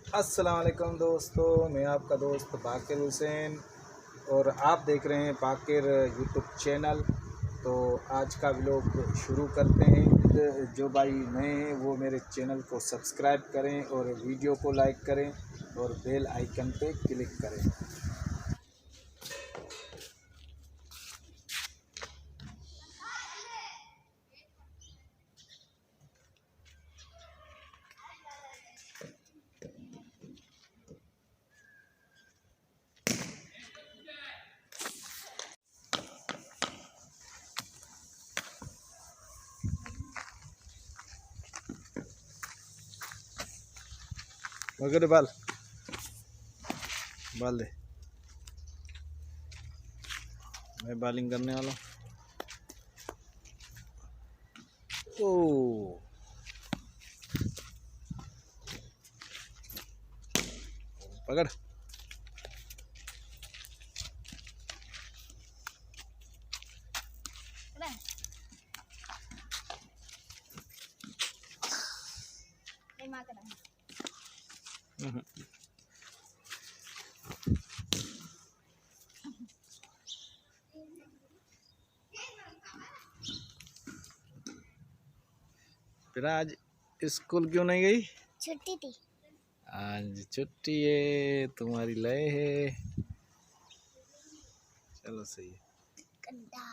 अस्सलाम वालेकुम दोस्तों, मैं आपका दोस्त बाकिर हुसैन और आप देख रहे हैं बाकिर यूट्यूब चैनल। तो आज का व्लॉग शुरू करते हैं। जो भाई नए हैं वो मेरे चैनल को सब्सक्राइब करें और वीडियो को लाइक करें और बेल आइकन पे क्लिक करें। मगर बाल बाल दे, मैं बॉलिंग करने वाला हूँ। ओ पकड़। फिर आज स्कूल क्यों नहीं गई? छुट्टी थी। आज छुट्टी है, तुम्हारी लय है। चलो सही है। गंदा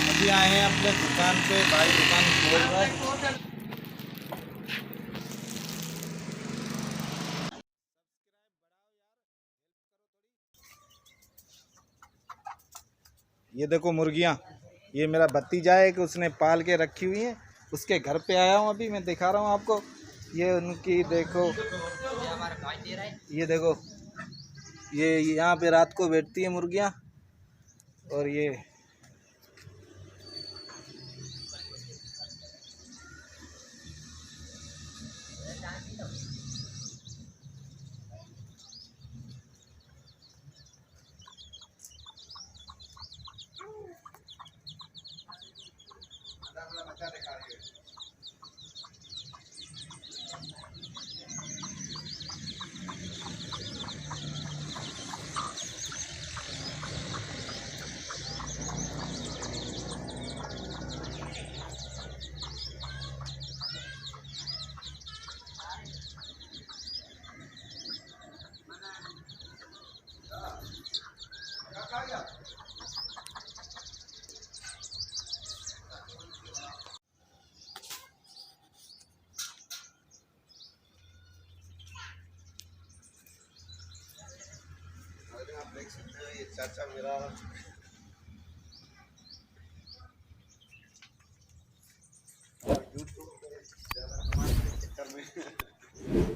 अभी आए हैं अपने दुकान पे, भाई दुकान खोल रहा है। ये देखो मुर्गियाँ, ये मेरा भतीजा है कि उसने पाल के रखी हुई हैं। उसके घर पे आया हूँ, अभी मैं दिखा रहा हूँ आपको। ये उनकी देखो, ये देखो, ये यहाँ पे रात को बैठती है मुर्गियाँ। और ये आप देख सकते हो, ये चाचा मेरा यूट्यूब पे ज़्यादा कमाने के चक्कर में